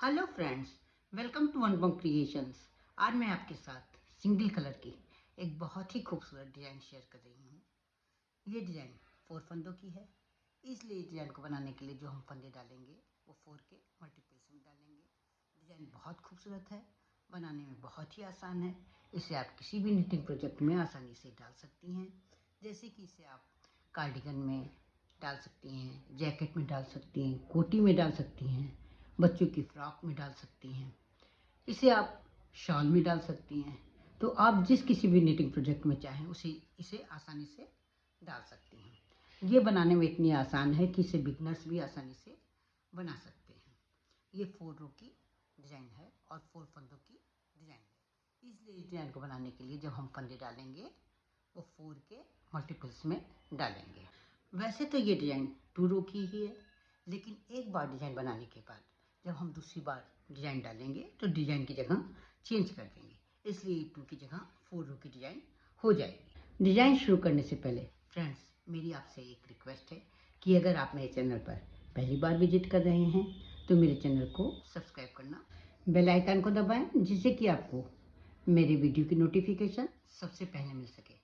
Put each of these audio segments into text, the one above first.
Hello friends, welcome to Anupam creations. आज मैं आपके साथ सिंगल कलर की एक बहुत ही खूबसूरत डिज़ाइन शेयर कर रही हूँ। ये डिज़ाइन 4 फंदों की है, इसलिए इस डिज़ाइन को बनाने के लिए जो हम फंदे डालेंगे वो 4 के मल्टीपल्स में डालेंगे। डिज़ाइन बहुत खूबसूरत है, बनाने में बहुत ही आसान है। इसे आप किसी भी निटिंग प्रोजेक्ट में आसानी से डाल सकती हैं। जैसे कि इसे आप कार्डिगन में डाल सकती हैं, जैकेट में डाल सकती हैं, कोटी में डाल सकती हैं, बच्चों की फ्रॉक में डाल सकती हैं, इसे आप शॉल में डाल सकती हैं। तो आप जिस किसी भी निटिंग प्रोजेक्ट में चाहें इसे आसानी से डाल सकती हैं। ये बनाने में इतनी आसान है कि इसे बिगनर्स भी आसानी से बना सकते हैं। ये 4 रो की डिज़ाइन है और 4 फंदों की डिज़ाइन है। इसलिए इस डिज़ाइन को बनाने के लिए जब हम फंदे डालेंगे वो 4 के मल्टीपल्स में डालेंगे। वैसे तो ये डिज़ाइन 2 रो की ही है, लेकिन एक बार डिज़ाइन बनाने के बाद जब हम दूसरी बार डिज़ाइन डालेंगे तो डिज़ाइन की जगह चेंज कर देंगे, इसलिए 2 की जगह 4 रो की डिज़ाइन हो जाएगी। डिज़ाइन शुरू करने से पहले फ्रेंड्स, मेरी आपसे एक रिक्वेस्ट है कि अगर आप मेरे चैनल पर पहली बार विजिट कर रहे हैं तो मेरे चैनल को सब्सक्राइब करना, बेल आइकन को दबाएं, जिससे कि आपको मेरे वीडियो की नोटिफिकेशन सबसे पहले मिल सके।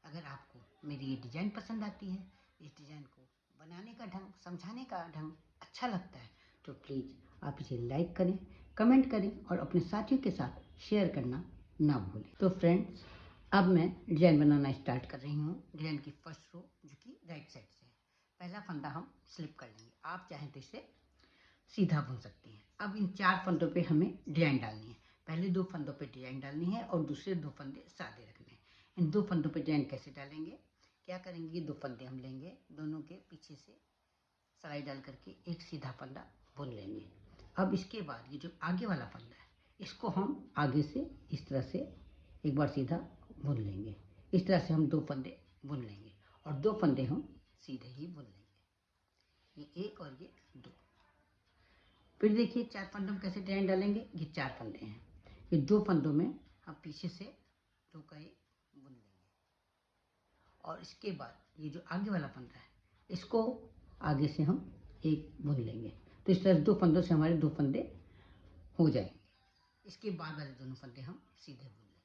अगर आपको मेरी ये डिज़ाइन पसंद आती है, इस डिज़ाइन को बनाने का ढंग, समझाने का ढंग अच्छा लगता है, तो प्लीज़ आप इसे लाइक करें, कमेंट करें और अपने साथियों के साथ शेयर करना ना भूलें। तो फ्रेंड्स, अब मैं डिज़ाइन बनाना स्टार्ट कर रही हूँ। डिज़ाइन की फर्स्ट रो जो कि राइट साइड से है, पहला फंदा हम स्लिप कर लेंगे। आप चाहें तो इसे सीधा बुन सकती हैं। अब इन 4 फंदों पे हमें डिज़ाइन डालनी है। पहले 2 फंदों पे डिज़ाइन डालनी है और दूसरे 2 फंदे सादे रखने हैं। इन 2 फंदों पे डिज़ाइन कैसे डालेंगे, क्या करेंगे, 2 फंदे हम लेंगे, दोनों के पीछे से सिलाई डाल करके एक सीधा फंदा बुन लेंगे। अब इसके बाद ये जो आगे वाला फंदा है, इसको हम आगे से इस तरह से एक बार सीधा बुन लेंगे। इस तरह से हम 2 फंदे बुन लेंगे और 2 फंदे हम सीधे ही बुन लेंगे। ये 1 और ये 2। फिर देखिए 4 फंदों में कैसे डिज़ाइन डालेंगे। ये 4 फंदे हैं, ये 2 फंदों में हम पीछे से 2 का एक बुन लेंगे और इसके बाद ये जो आगे वाला फंदा है इसको आगे से हम एक बुन लेंगे। तो इस तरह 2 फंदों से हमारे 2 फंदे हो जाएंगे। इसके बाद वाले दोनों फंदे हम सीधे बुन लेंगे।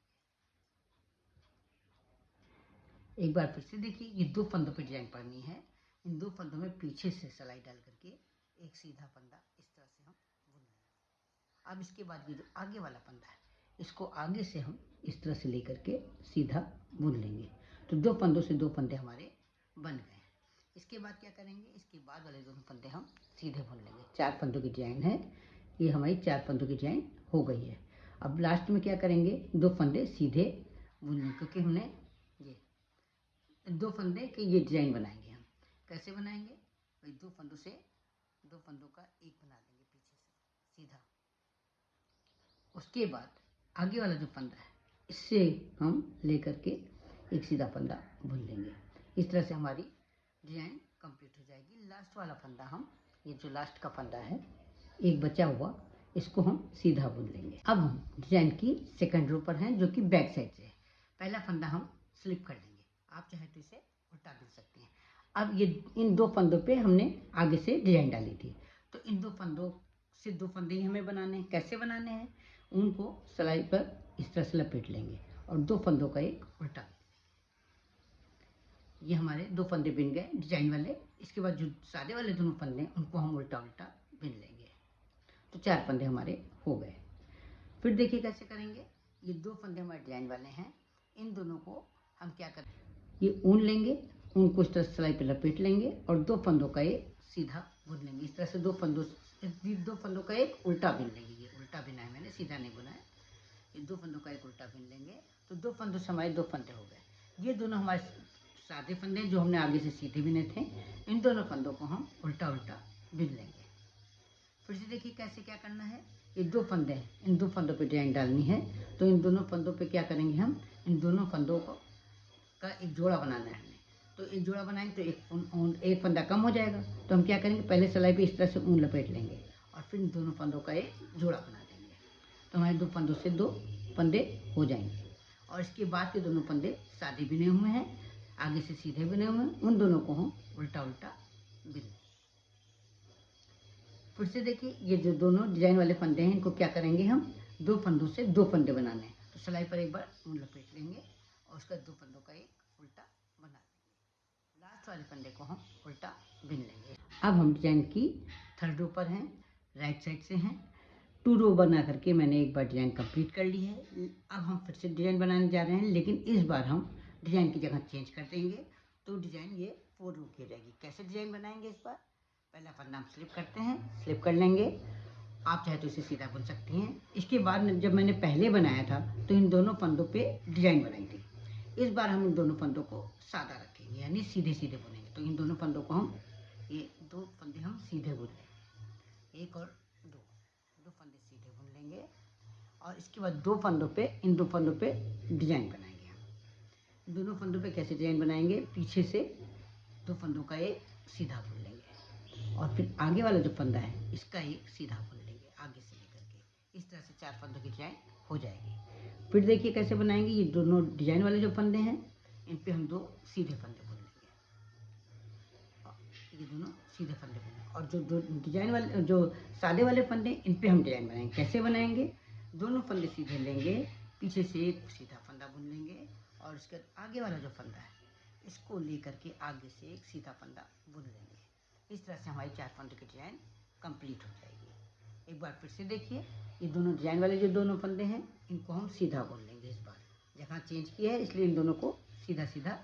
एक बार फिर से देखिए, ये 2 फंदों पे डिज़ाइन पड़नी है। इन 2 फंदों में पीछे से सिलाई डाल करके एक सीधा फंदा इस तरह से हम बुन लेंगे। अब इसके बाद ये जो आगे वाला फंदा है इसको आगे से हम इस तरह से लेकर के सीधा बुन लेंगे। तो 2 फंदों से 2 फंदे हमारे बन गए। इसके बाद क्या करेंगे, इसके बाद वाले दोनों फंदे हम सीधे बुन लेंगे। 4 फंदों की डिज़ाइन है, ये हमारी 4 फंदों की डिज़ाइन हो गई है। अब लास्ट में क्या करेंगे, 2 फंदे सीधे बुन लेंगे, क्योंकि हमने ये 2 फंदे के ये डिज़ाइन बनाएंगे। हम कैसे बनाएंगे, भाई 2 फंदों से 2 फंदों का एक बना देंगे पीछे से सीधा। उसके बाद आगे वाला जो फंदा है इससे हम लेकर के एक सीधा फंदा बुन लेंगे। इस तरह से हमारी डिज़ाइन कंप्लीट हो जाएगी। लास्ट वाला फंदा हम, ये जो लास्ट का फंदा है एक बचा हुआ, इसको हम सीधा बुन लेंगे। अब हम डिज़ाइन की सेकंड रो पर हैं, जो कि बैक साइड से है। पहला फंदा हम स्लिप कर लेंगे, आप चाहे तो इसे उल्टा बुन सकते हैं। अब ये इन 2 फंदों पे हमने आगे से डिज़ाइन डाली थी, तो इन 2 फंदों से 2 फंदे ही हमें बनाने हैं। कैसे बनाने हैं, उनको सिलाई पर इस तरह से लपेट लेंगे और 2 फंदों का एक उल्टा बुन लेंगे। ये हमारे 2 फंदे बिन गए डिजाइन वाले। इसके बाद जो सादे वाले दोनों फंदे हैं उनको हम उल्टा उल्टा बिन लेंगे। तो 4 फंदे हमारे हो गए। फिर देखिए कैसे करेंगे, ये 2 फंदे हमारे डिजाइन वाले हैं, इन दोनों को हम क्या करें, ये ऊन लेंगे, ऊन को इस तरह सिलाई पे लपेट लेंगे और 2 फंदों का एक सीधा बुन लेंगे। इस तरह से 2 फंदों का एक उल्टा बिन लेंगे। ये उल्टा बिना है मैंने, सीधा नहीं बुना है। ये 2 फंदों का एक उल्टा बिन लेंगे, तो 2 फंदों से हमारे 2 फंदे हो गए। ये दोनों हमारे सादे फंदे जो हमने आगे से सीधे बिने थे, इन दोनों फंदों को हम उल्टा उल्टा बिन लेंगे। फिर से देखिए कैसे क्या करना है, ये 2 फंदे हैं, इन 2 फंदों पे डिजाइन डालनी है। तो इन दोनों फंदों पे क्या करेंगे, हम इन दोनों फंदों को का एक जोड़ा बनाना है हमें। तो एक जोड़ा बनाएंगे तो एक फंदा कम हो जाएगा। तो हम क्या करेंगे, पहले सिलाई पे इस तरह से ऊन लपेट लेंगे और फिर इन दोनों फंदों का एक जोड़ा बना देंगे। तो हमारे 2 फंदों से 2 फंदे हो जाएंगे। और इसके बाद के दोनों फंदे सादे बिने हुए हैं, आगे से सीधे बिने हुए हैं, उन दोनों को हम उल्टा उल्टा बिन। फिर से देखिए, ये जो दोनों डिजाइन वाले फंदे हैं इनको क्या करेंगे, हम 2 फंदों से 2 फंदे बनाने हैं। तो सिलाई पर एक बार ऊन लपेट लेंगे और उसका 2 फंदों का एक उल्टा बना लेंगे। लास्ट वाले फंदे को हम उल्टा बिन लेंगे। अब हम डिजाइन की 3rd रो पर हैं, राइट साइड से हैं। 2 रो बना करके मैंने एक बार डिजाइन कंप्लीट कर ली है। अब हम फिर से डिजाइन बनाने जा रहे हैं, लेकिन इस बार हम डिजाइन की जगह चेंज कर देंगे। तो डिजाइन ये 4 रो की रहेगी। कैसे डिजाइन बनाएंगे इस बार, पहला फंदा हम स्लिप करते हैं, स्लिप कर लेंगे। आप चाहे तो इसे सीधा बुन सकती हैं। इसके बाद जब मैंने पहले बनाया था तो इन दोनों फंदों पे डिजाइन बनाई थी। इस बार हम इन दोनों फंदों को सादा रखेंगे, यानी सीधे सीधे बुनेंगे। तो इन दोनों फंदों को हम, ये 2 फंदे हम सीधे बुन लेंगे, 1 और 2 फंदे सीधे बुन लेंगे। और इसके बाद 2 फंदों पे, इन 2 फंदों पे डिजाइन बनाएंगे। हम दोनों फंदों पे कैसे डिजाइन बनाएंगे, पीछे से 2 फंदों का एक सीधा बुन लेंगे और फिर आगे वाला जो फंदा है इसका एक सीधा बुन लेंगे आगे से लेकर के। इस तरह से 4 फंदों की डिजाइन हो जाएगी। फिर देखिए कैसे बनाएंगे, ये दोनों डिजाइन वाले जो फंदे हैं इन पे हम 2 सीधे फंदे बुन लेंगे। ये दोनों सीधे फंदे बुनेंगे और जो 2 डिजाइन वाले, जो सादे वाले फंदे, इन पे हम डिजाइन बनाएंगे। कैसे बनाएंगे, दोनों फंदे सीधे लेंगे, पीछे से एक सीधा फंदा बुन लेंगे और उसके आगे वाला जो फंदा है इसको लेकर के आगे से एक सीधा फंदा बुन लेंगे। इस तरह से हमारी 4 फंदों की डिजाइन कंप्लीट हो जाएगी। एक बार फिर से देखिए, ये दोनों डिजाइन वाले जो दोनों फंदे हैं इनको हम सीधा बुन लेंगे। इस बार जहाँ चेंज किया है इसलिए इन दोनों को सीधा सीधा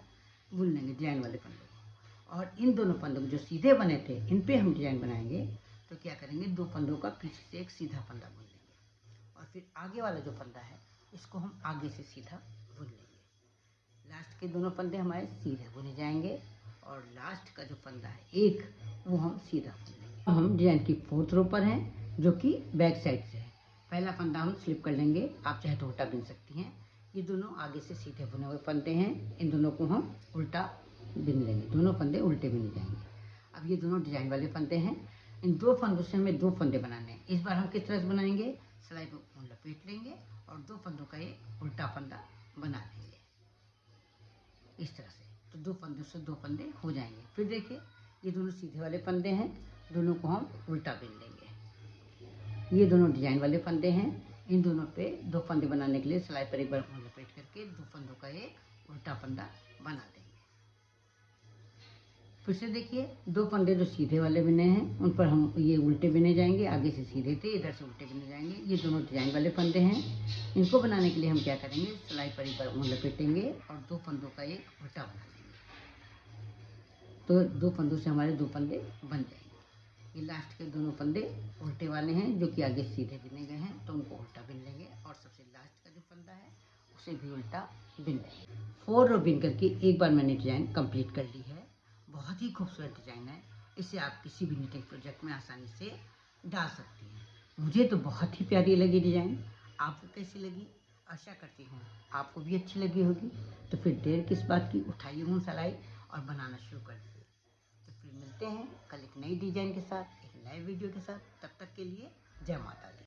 बुन लेंगे, डिजाइन वाले फंदों को। और इन दोनों फंदों को जो सीधे बने थे इन पे हम डिजाइन बनाएंगे। तो क्या करेंगे, 2 फंदों का पीछे से एक सीधा फंदा बुन लेंगे और फिर आगे वाला जो फंदा है इसको हम आगे से सीधा बुन लेंगे। लास्ट के दोनों फंदे हमारे सीधे बुने जाएंगे और लास्ट का जो फंदा है एक, वो हम सीधा बुन लेंगे। अब हम डिजाइन की 4th रो पर हैं, जो कि बैक साइड से है। पहला फंदा हम स्लिप कर लेंगे, आप चाहे तो उल्टा बुन सकती हैं। ये दोनों आगे से सीधे बुने हुए फंदे हैं, इन दोनों को हम उल्टा बिन लेंगे, दोनों फंदे उल्टे बिन जाएंगे। अब ये दोनों डिजाइन वाले फंदे हैं, इन 2 फंदों से हमें 2 फंदे बनाने हैं। इस बार हम किस तरह से बनाएंगे, सिलाई को लपेट लेंगे और 2 फंदों का एक उल्टा फंदा बना लेंगे इस तरह से। तो 2 फंदों से 2 फंदे हो जाएंगे। फिर देखिए, ये दोनों सीधे वाले फंदे हैं, दोनों को हम उल्टा बिन लेंगे। ये दोनों डिजाइन वाले फंदे हैं, इन दोनों पे 2 फंदे बनाने के लिए सिलाई पर एक बार लपेट करके 2 फंदों का एक उल्टा फंदा बना देंगे। फिर से देखिए, 2 फंदे जो सीधे वाले बिने हैं उन पर हम ये उल्टे बिने जाएंगे, आगे से सीधे थे, इधर से उल्टे बिने जाएंगे। ये दोनों डिजाइन वाले फंदे हैं, इनको बनाने के लिए हम क्या करेंगे, सिलाई पर एक बार लपेटेंगे और 2 फंदों का एक उल्टा बना लेंगे। तो 2 फंदों से हमारे 2 फंदे बन जाएंगे। ये लास्ट के दोनों फंदे उल्टे वाले हैं, जो कि आगे सीधे बिने गए हैं, तो उनको उल्टा बिन लेंगे और सबसे लास्ट का जो फंदा है उसे भी उल्टा बिन लेंगे। 4 रो बिन करके एक बार मैंने डिजाइन कंप्लीट कर ली है। बहुत ही खूबसूरत डिजाइन है, इसे आप किसी भी निटिंग प्रोजेक्ट में आसानी से डाल सकती हैं। मुझे तो बहुत ही प्यारी लगी डिजाइन, आपको कैसी लगी, आशा करती हूँ आपको भी अच्छी लगी होगी। तो फिर देर किस बात की, उठाइए ऊन सिलाई और बनाना शुरू कर दीजिए। तो फिर मिलते हैं कल एक नई डिजाइन के साथ, एक नए वीडियो के साथ। तब तक के लिए जय माता दी।